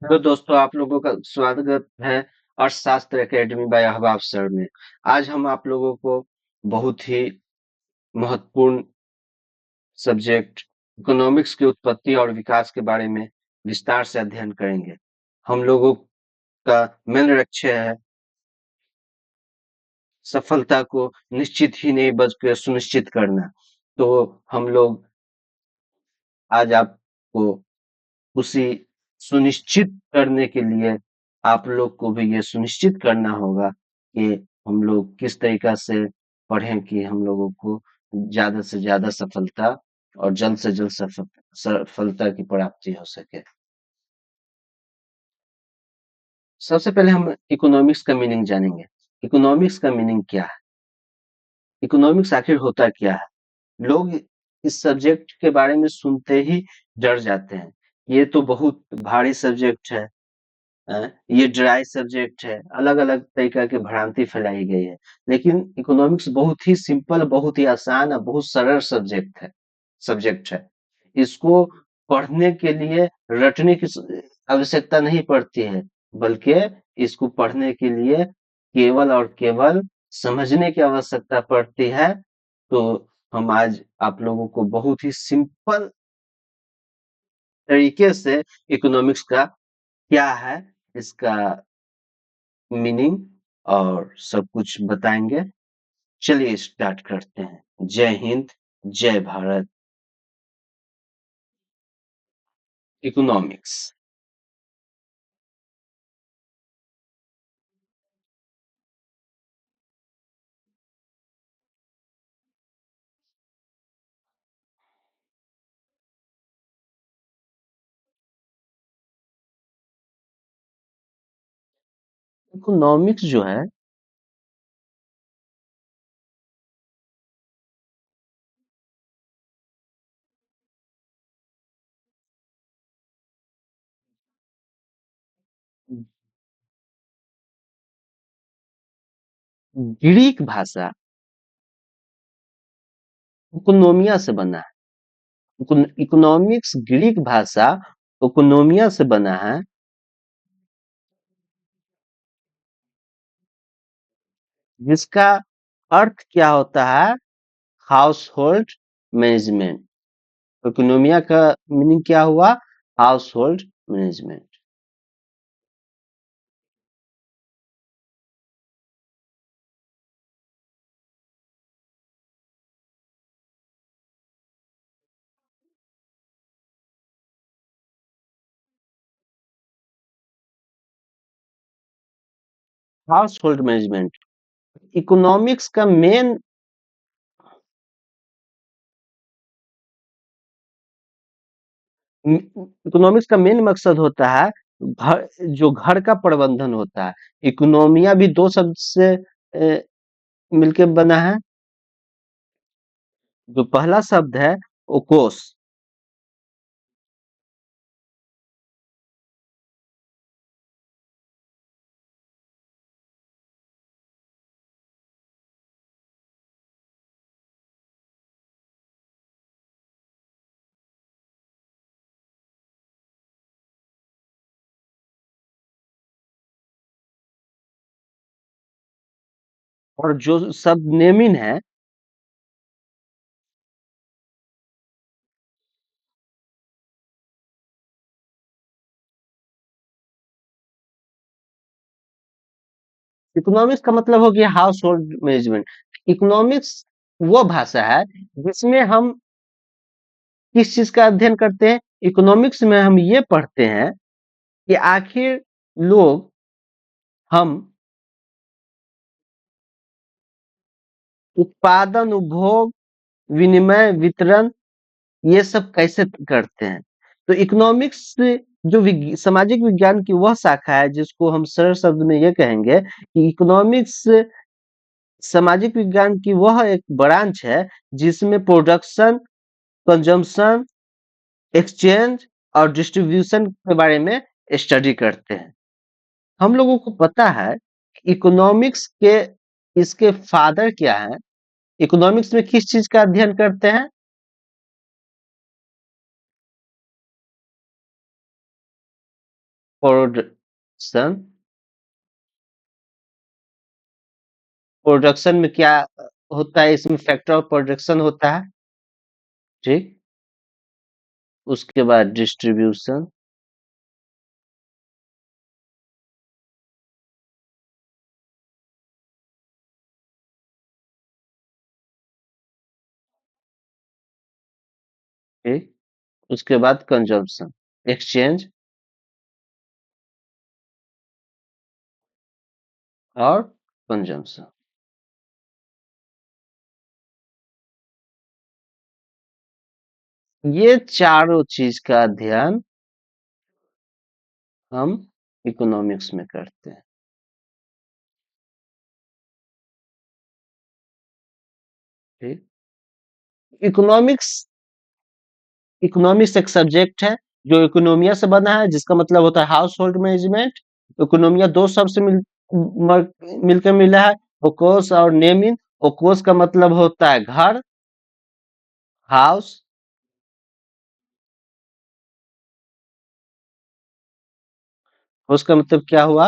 Hello दोस्तों, आप लोगों का स्वागत है अर्थशास्त्र एकेडमी बाय अहबाब सर में। आज हम आप लोगों को बहुत ही महत्वपूर्ण सब्जेक्ट इकोनॉमिक्स की उत्पत्ति और विकास के बारे में विस्तार से अध्ययन करेंगे। हम लोगों का मेन लक्ष्य है सफलता को निश्चित ही नहीं बल्कि सुनिश्चित करना। तो हम लोग आज आपको उसी सुनिश्चित करने के लिए आप लोग को भी ये सुनिश्चित करना होगा कि हम लोग किस तरीका से पढ़ें कि हम लोगों को ज्यादा से ज्यादा सफलता और जल्द से जल्द सफलता की प्राप्ति हो सके। सबसे पहले हम इकोनॉमिक्स का मीनिंग जानेंगे। इकोनॉमिक्स का मीनिंग क्या है? इकोनॉमिक्स आखिर होता क्या है? लोग इस सब्जेक्ट के बारे में सुनते ही डर जाते हैं। ये तो बहुत भारी सब्जेक्ट है। ये ड्राई सब्जेक्ट है, अलग अलग तरीका की भ्रांति फैलाई गई है। लेकिन इकोनॉमिक्स बहुत ही सिंपल, बहुत ही आसान और बहुत सरल सब्जेक्ट है। इसको पढ़ने के लिए रटने की आवश्यकता नहीं पड़ती है, बल्कि इसको पढ़ने के लिए केवल और केवल समझने की आवश्यकता पड़ती है। तो हम आज आप लोगों को बहुत ही सिंपल तरीके से इकोनॉमिक्स का क्या है, इसका मीनिंग और सब कुछ बताएंगे। चलिए स्टार्ट करते हैं। जय हिंद, जय भारत। इकोनॉमिक्स। इकोनॉमिक्स जो है ग्रीक भाषा इकोनोमिया से बना है। इकोनॉमिक्स ग्रीक भाषा इकोनोमिया से बना है, जिसका अर्थ क्या होता है? House hold management. इकोनोमिया का मीनिंग क्या हुआ? House hold management. House hold management economics का मेन इकोनॉमिक्स का मेन मकसद होता है घर, जो घर का प्रबंधन होता है। इकोनोमिया भी दो शब्द से मिलके बना है। जो पहला शब्द है वो कोस, और जो शब्द नेमिन है इकोनॉमिक्स का मतलब हो गया हाउस होल्ड मैनेजमेंट। इकोनॉमिक्स वो भाषा है जिसमें हम किस चीज का अध्ययन करते हैं? इकोनॉमिक्स में हम ये पढ़ते हैं कि आखिर लोग, हम उत्पादन, उपभोग, विनिमय, वितरण, ये सब कैसे करते हैं। तो इकोनॉमिक्स जो सामाजिक विज्ञान की वह शाखा है जिसको हम सरल शब्द में ये कहेंगे कि इकोनॉमिक्स सामाजिक विज्ञान की वह एक ब्रांच है जिसमें प्रोडक्शन, कंजम्पशन, एक्सचेंज और डिस्ट्रीब्यूशन के बारे में स्टडी करते हैं। हम लोगों को पता है इकोनॉमिक्स के इसके फादर क्या है? इकोनॉमिक्स में किस चीज का अध्ययन करते हैं? प्रोडक्शन। प्रोडक्शन में क्या होता है, इसमें फैक्टर ऑफ प्रोडक्शन होता है। ठीक। उसके बाद डिस्ट्रीब्यूशन। ठीक। उसके बाद कंजम्पशन, एक्सचेंज और कंजम्पशन। ये चारों चीज का अध्ययन हम इकोनॉमिक्स में करते हैं। ठीक। इकोनॉमिक्स, इकोनॉमिक्स एक सब्जेक्ट है जो इकोनोमिया से बना है, जिसका मतलब होता है हाउस होल्ड मैनेजमेंट। इकोनोमिया दो शब्द से मिलकर मिला है, ओकोस और नेमिन। ओकोस का मतलब होता है घर, हाउस। उसका मतलब क्या हुआ,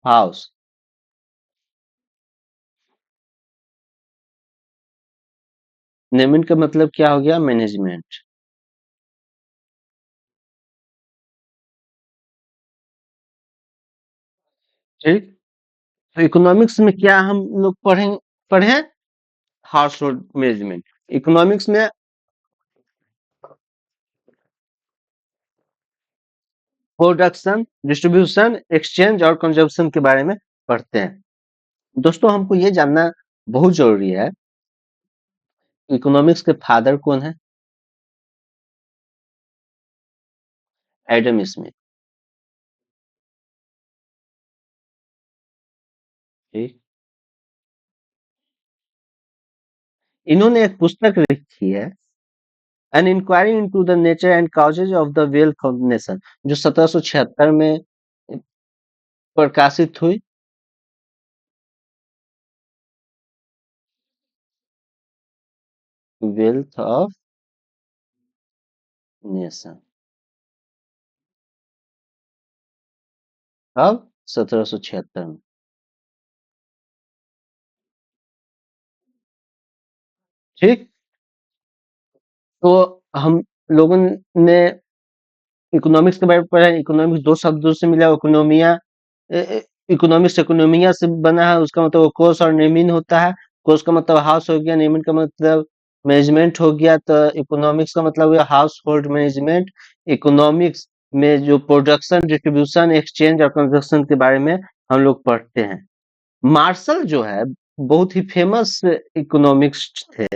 हाउस। नेमिन का मतलब क्या हो गया, मैनेजमेंट। ठीक। तो इकोनॉमिक्स में क्या हम लोग पढ़े हाउस होल्ड मैनेजमेंट। इकोनॉमिक्स में प्रोडक्शन, डिस्ट्रीब्यूशन, एक्सचेंज और कंजम्पशन के बारे में पढ़ते हैं। दोस्तों, हमको ये जानना बहुत जरूरी है, इकोनॉमिक्स के फादर कौन है। Adam Smith. ठीक। इन्होंने एक पुस्तक लिखी है, an inquiry into the nature and causes of the wealth of nation, जो 1776 में प्रकाशित हुई। वेल्थ ऑफ नेशन, अब 1776 में। ठीक। तो हम लोगों ने इकोनॉमिक्स के बारे में पढ़ा है। इकोनॉमिक्स दो शब्दों से मिला, इकोनोमिया। इकोनॉमिक्स इकोनोमिया से बना है, उसका मतलब कोर्स और नेमिन होता है। कोर्स का मतलब हाउस हो गया, नेमिन का मतलब मैनेजमेंट हो गया। तो इकोनॉमिक्स का मतलब हुआ हाउस होल्ड मैनेजमेंट। इकोनॉमिक्स में जो प्रोडक्शन, डिस्ट्रीब्यूशन, एक्सचेंज और कंजप्शन के बारे में हम लोग पढ़ते हैं। मार्शल जो है, बहुत ही फेमस इकोनॉमिक्स थे।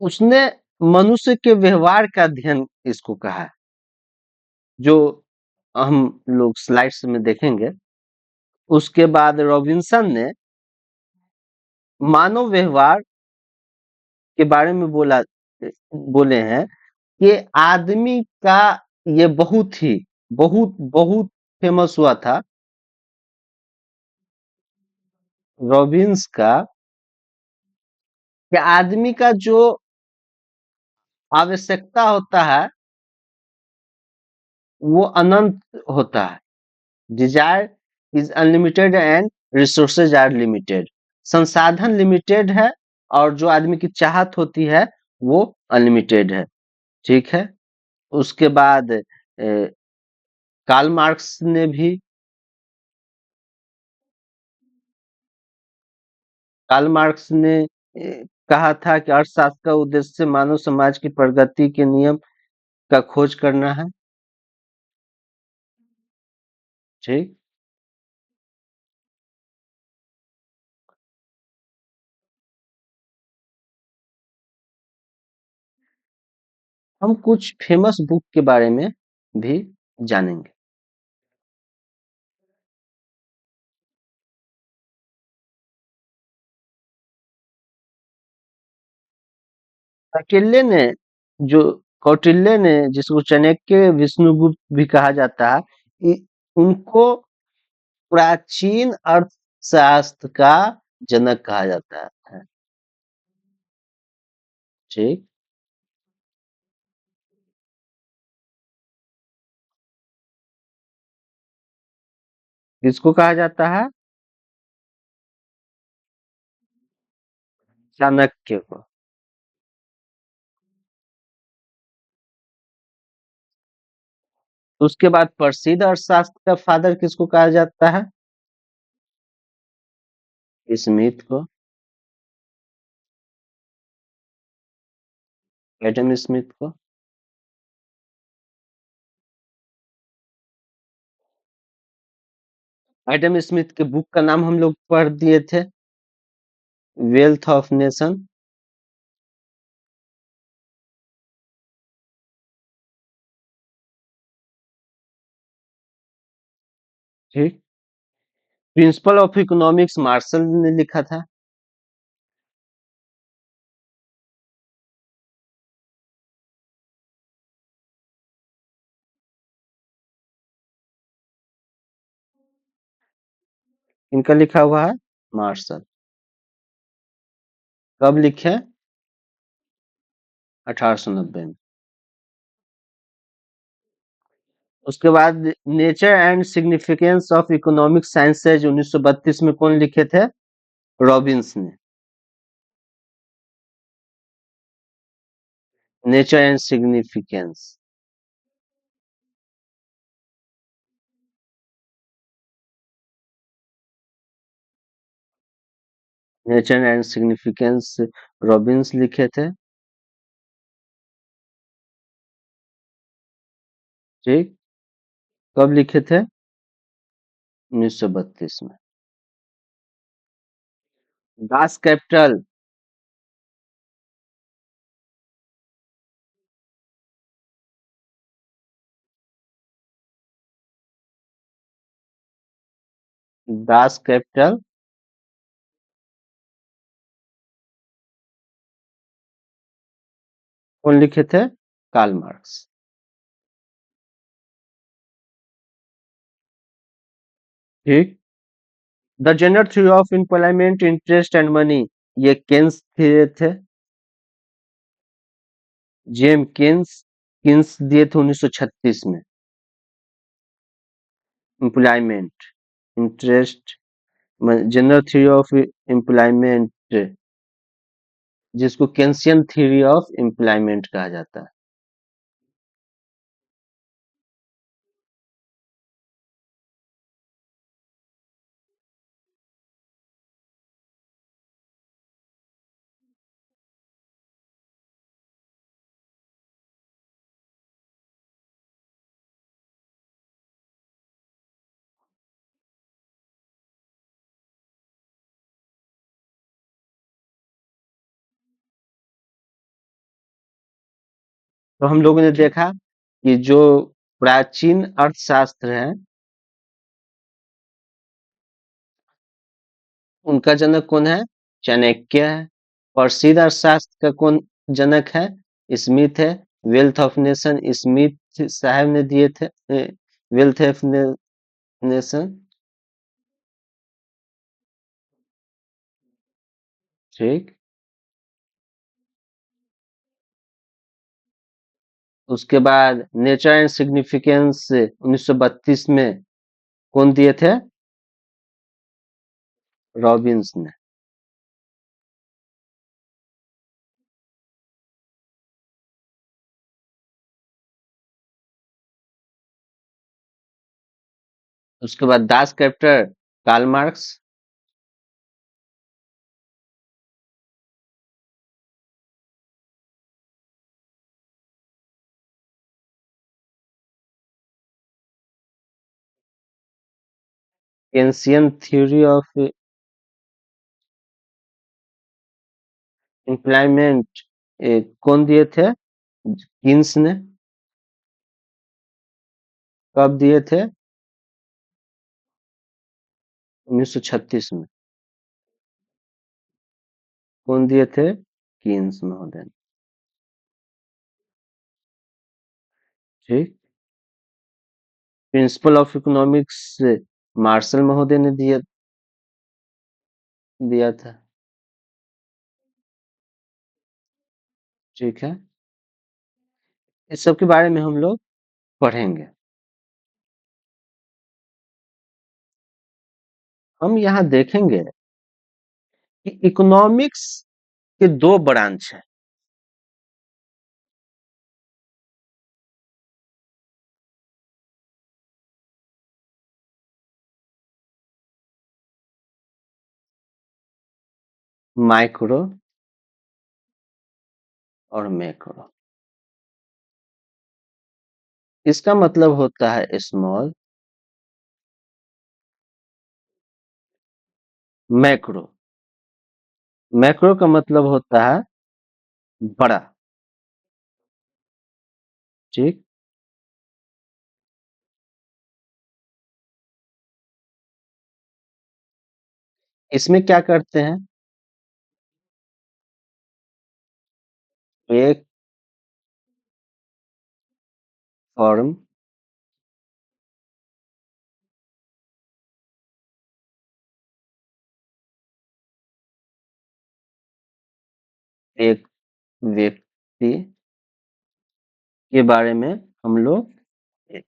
उसने मनुष्य के व्यवहार का अध्ययन इसको कहा है, जो हम लोग स्लाइड्स में देखेंगे। उसके बाद रॉबिन्सन ने मानव व्यवहार के बारे में बोले हैं कि आदमी का, ये बहुत बहुत फेमस हुआ था रॉबिन्स का, कि आदमी का जो आवश्यकता होता है वो अनंत होता है। Desire is unlimited and resources are limited. संसाधन लिमिटेड है और जो आदमी की चाहत होती है वो अनलिमिटेड है। ठीक है। उसके बाद कार्ल मार्क्स ने भी, कार्ल मार्क्स ने कहा था कि अर्थशास्त्र का उद्देश्य मानव समाज की प्रगति के नियम का खोज करना है। ठीक। हम कुछ फेमस बुक के बारे में भी जानेंगे। कौटिल्य ने जो कौटिल्य ने, जिसको चाणक्य, विष्णुगुप्त भी कहा जाता है, उनको प्राचीन अर्थशास्त्र का जनक कहा जाता है। ठीक। किसको कहा जाता है? चाणक्य को। उसके बाद प्रसिद्ध अर्थशास्त्र का फादर किसको कहा जाता है? स्मिथ को। एडम स्मिथ को। एडम स्मिथ के बुक का नाम हम लोग पढ़ दिए थे, वेल्थ ऑफ नेशन। ठीक। प्रिंसिपल ऑफ इकोनॉमिक्स मार्शल ने लिखा था। इनका लिखा हुआ है, मार्शल। कब लिखे? 1890 में। उसके बाद nature and significance of economic sciences 1932 में कौन लिखे थे? रॉबिन्स ने। Nature and significance. Nature and significance Robins लिखे थे। ठीक। कब लिखे थे? 1932 में। Das Kapital. दास कैपिटल कौन लिखे थे? Karl Marx. ठीक। The general theory of employment interest and money, ये केन्स दिए थे। जेम केन्स। केन्स दिए थे 1936 में। Employment interest, general theory of employment, जिसको केन्सियन थ्योरी ऑफ एम्प्लॉयमेंट कहा जाता है। तो हम लोगों ने देखा कि जो प्राचीन अर्थशास्त्र है, उनका जनक कौन है? चाणक्य है। प्रसिद्ध अर्थशास्त्र का कौन जनक है? स्मिथ है। वेल्थ ऑफ नेशन स्मिथ साहब ने दिए थे। Wealth of nation. ठीक। उसके बाद नेचर एंड सिग्निफिकेंस 1932 में कौन दिए थे? रॉबिन्स ने। उसके बाद Das capital Karl Marx. Keynesian theory of employment कौन दिए थे? किन्स ने। कब दिए थे? 1936 में। कौन दिए थे? किन्स महोदय। ठीक। प्रिंसिपल ऑफ इकोनॉमिक्स मार्शल महोदय ने दिया दिया था। ठीक है। इस सब के बारे में हम लोग पढ़ेंगे। हम यहाँ देखेंगे कि इकोनॉमिक्स के दो ब्रांच हैं। माइक्रो और मैक्रो। इसका मतलब होता है स्मॉल, मैक्रो। मैक्रो का मतलब होता है बड़ा। ठीक। इसमें क्या करते हैं? एक फर्म एक व्यक्ति के बारे में हम लोग ए-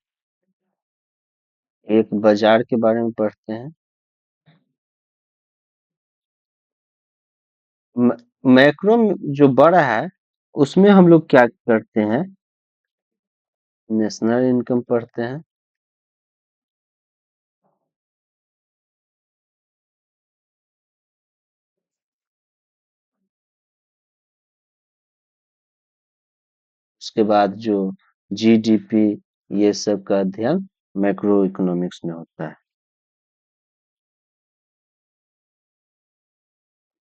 एक बाजार के बारे में पढ़ते हैं। म- मैक्रो जो बड़ा है उसमें हम लोग क्या करते हैं? नेशनल इनकम पढ़ते हैं। उसके बाद जो जीडीपी, ये सब का अध्ययन मैक्रो इकोनॉमिक्स में होता है।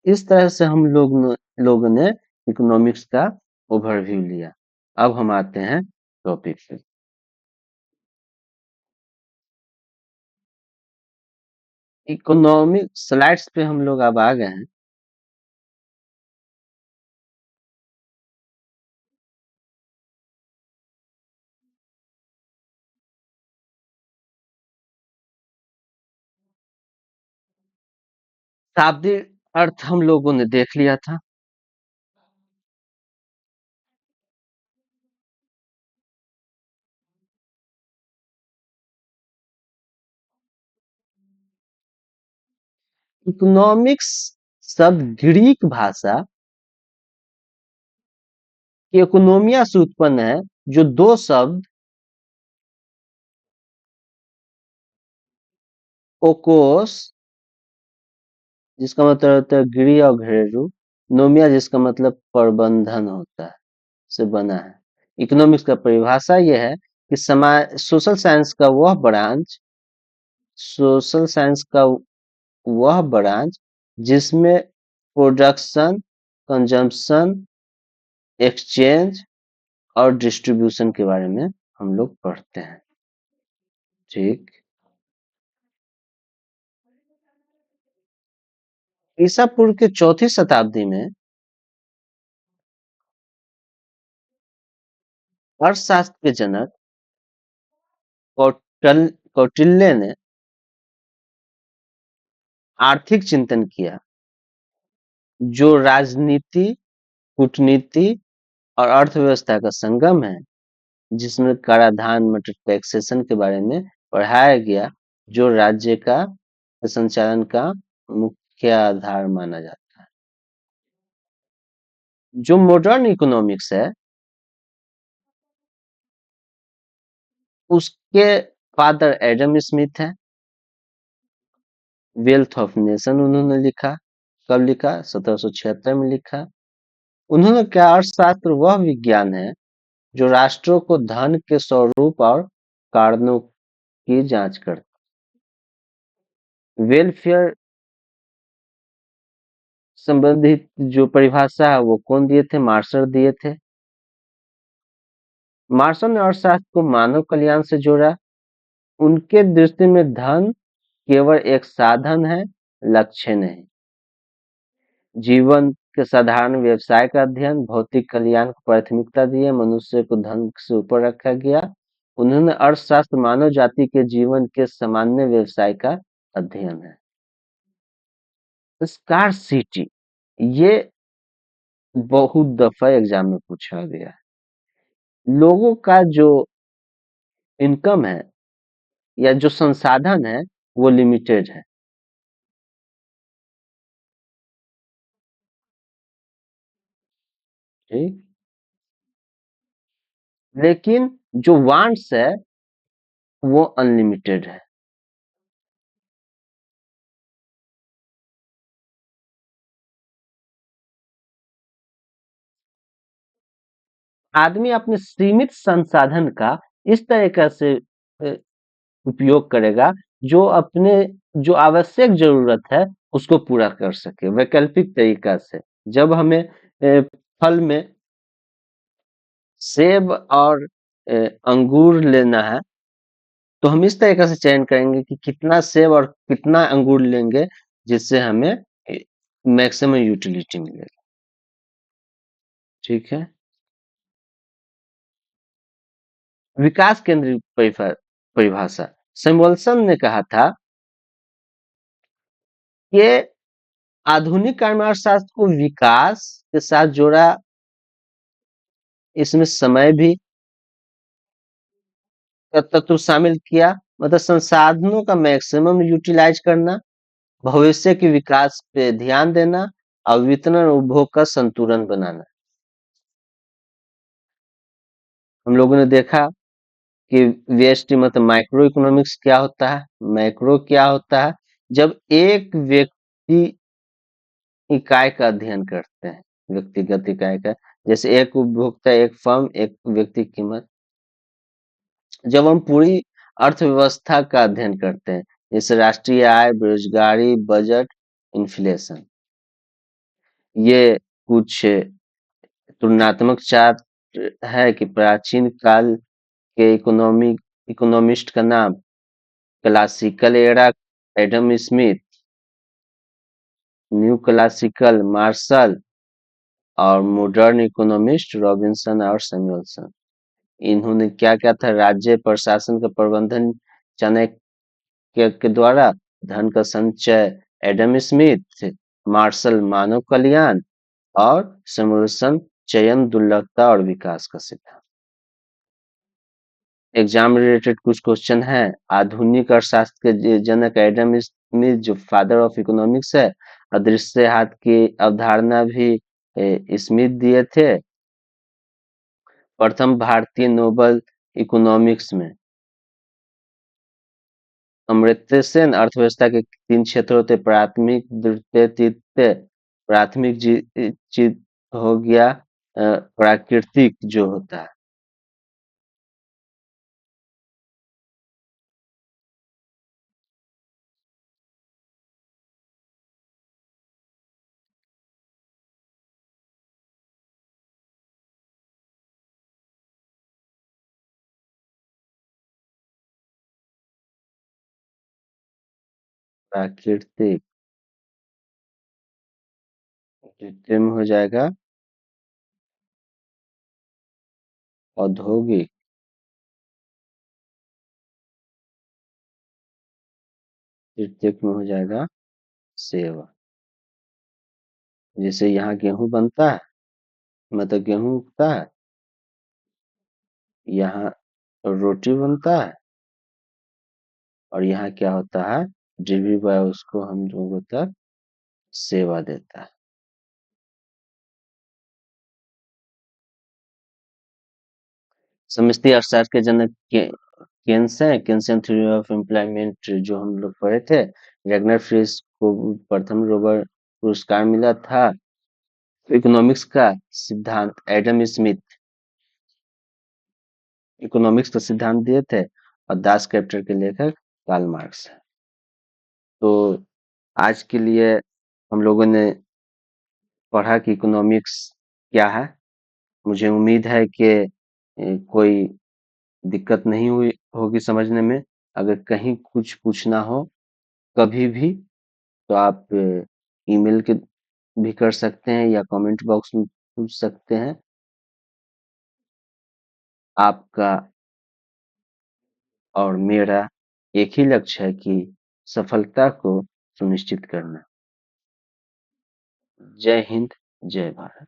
इस तरह से हम लोगों ने इकोनॉमिक्स का ओवरव्यू लिया। अब हम आते हैं टॉपिक पे। इकोनॉमिक स्लाइड्स पे हम लोग अब आ गए हैं। शाब्दिक अर्थ हम लोगों ने देख लिया था। इकोनॉमिक्स शब्द ग्रीक भाषा के इकोनोमिया से उत्पन्न है, जो दो शब्द ओकोस, जिसका मतलब होता है गृह और घरेलू, नोमिया जिसका मतलब प्रबंधन होता है, से बना है। इकोनॉमिक्स का परिभाषा यह है कि समाज सोशल साइंस का वह ब्रांच जिसमें प्रोडक्शन, कंजम्पशन, एक्सचेंज और डिस्ट्रीब्यूशन के बारे में हम लोग पढ़ते हैं। ठीक। ईसा पूर्व के चौथी शताब्दी में अर्थशास्त्र के जनक कौटिल्य ने आर्थिक चिंतन किया, जो राजनीति, कूटनीति और अर्थव्यवस्था का संगम है, जिसमें कराधान मतलब टैक्सेशन के बारे में पढ़ाया गया, जो राज्य का संचालन का मुख्य आधार माना जाता है। जो मॉडर्न इकोनॉमिक्स है, उसके फादर एडम स्मिथ है। वेल्थ ऑफ नेशन उन्होंने लिखा। कब लिखा? 1776 में लिखा। उन्होंने क्या, अर्थशास्त्र वह विज्ञान है जो राष्ट्रों को धन के स्वरूप और कारणों की जांच करता है। वेलफेयर संबंधित जो परिभाषा है वो कौन दिए थे? मार्शल दिए थे। मार्शल ने अर्थशास्त्र को मानव कल्याण से जोड़ा। उनके दृष्टि में धन केवल एक साधन है, लक्ष्य नहीं। जीवन के साधारण व्यवसाय का अध्ययन, भौतिक कल्याण को प्राथमिकता दिए, मनुष्य को धन से ऊपर रखा गया। उन्होंने अर्थशास्त्र मानव जाति के जीवन के सामान्य व्यवसाय का अध्ययन है। स्कार्सिटी, ये बहुत दफा एग्जाम में पूछा गया है। लोगों का जो इनकम है या जो संसाधन है वो लिमिटेड है। ठीक। लेकिन जो वांट्स है वो अनलिमिटेड है। आदमी अपने सीमित संसाधन का इस तरीके से उपयोग करेगा जो अपने जो आवश्यक जरूरत है उसको पूरा कर सके वैकल्पिक तरीका से। जब हमें फल में सेब और अंगूर लेना है तो हम इस तरीके से चयन करेंगे कि कितना सेब और कितना अंगूर लेंगे जिससे हमें मैक्सिमम यूटिलिटी मिलेगी। ठीक है। विकास केंद्रित परिभाषा। सैमुअल्सन ने कहा था कि आधुनिक कर्माशास्त्र को विकास के साथ जोड़ा, इसमें समय भी का तत्व शामिल किया। मतलब संसाधनों का मैक्सिमम यूटिलाइज करना, भविष्य के विकास पे ध्यान देना और वितरण और उपभोग का संतुलन बनाना। हम लोगों ने देखा कि व्यष्टि मतलब माइक्रो इकोनॉमिक्स क्या होता है, मैक्रो क्या होता है। जब एक व्यक्ति इकाई का अध्ययन करते हैं, व्यक्तिगत इकाई का, जैसे एक उपभोक्ता, एक फर्म, एक व्यक्ति की कीमत। जब हम पूरी अर्थव्यवस्था का अध्ययन करते हैं, जैसे राष्ट्रीय आय, बेरोजगारी, बजट, इन्फ्लेशन, ये कुछ तुलनात्मक चार्ट है कि प्राचीन काल के इकोनॉमिस्ट का नाम classical era Adam Smith, new classical Marshall और मॉडर्न इकोनॉमिस्ट रॉबिन्सन और सैमुअल्सन। इन्होंने क्या क्या था, राज्य प्रशासन का प्रबंधन चाणक्य के द्वारा, धन का संचय एडम स्मिथ, मार्शल मानव कल्याण और सैमुअल्सन चयन, दुर्लभता और विकास का सिद्धांत। एग्जाम रिलेटेड कुछ क्वेश्चन है। आधुनिक अर्थशास्त्र के जनक एडम स्मिथ जो फादर ऑफ इकोनॉमिक्स है, अदृश्य हाथ की अवधारणा भी स्मिथ दिए थे। प्रथम भारतीय नोबल इकोनॉमिक्स में। अमर्त्य सेन अर्थव्यवस्था के 3 क्षेत्र होते, प्राथमिक, द्वितीय, तृतीय। प्राथमिक चीज हो गया प्राकृतिक जो होता है। प्राकृतिक, द्वितीय में हो जाएगा औद्योगिक, तृतीय में हो जाएगा सेवा। जैसे यहाँ गेहूं बनता है, मतलब गेहूं उगता है, यहाँ रोटी बनता है और यहाँ क्या होता है, डिलीवरी बॉय उसको हम लोगों तक सेवा देता है। समष्टि अर्थशास्त्र के जनक केन्स हैं। केन्सियन थ्योरी ऑफ एम्प्लॉयमेंट जो हम लोग पढ़े थे। रेगनर फ्रिस को प्रथम रोबर्ट पुरस्कार मिला था। इकोनॉमिक्स का सिद्धांत एडम स्मिथ इकोनॉमिक्स का सिद्धांत दिए थे और दास कैपिटल के लेखक कार्ल मार्क्स है। तो आज के लिए हम लोगों ने पढ़ा कि इकोनॉमिक्स क्या है। मुझे उम्मीद है कि कोई दिक्कत नहीं हुई होगी समझने में। अगर कहीं कुछ पूछना हो कभी भी तो आप ईमेल के भी कर सकते हैं या कमेंट बॉक्स में पूछ सकते हैं। आपका और मेरा एक ही लक्ष्य है कि सफलता को सुनिश्चित करना। जय हिंद, जय भारत।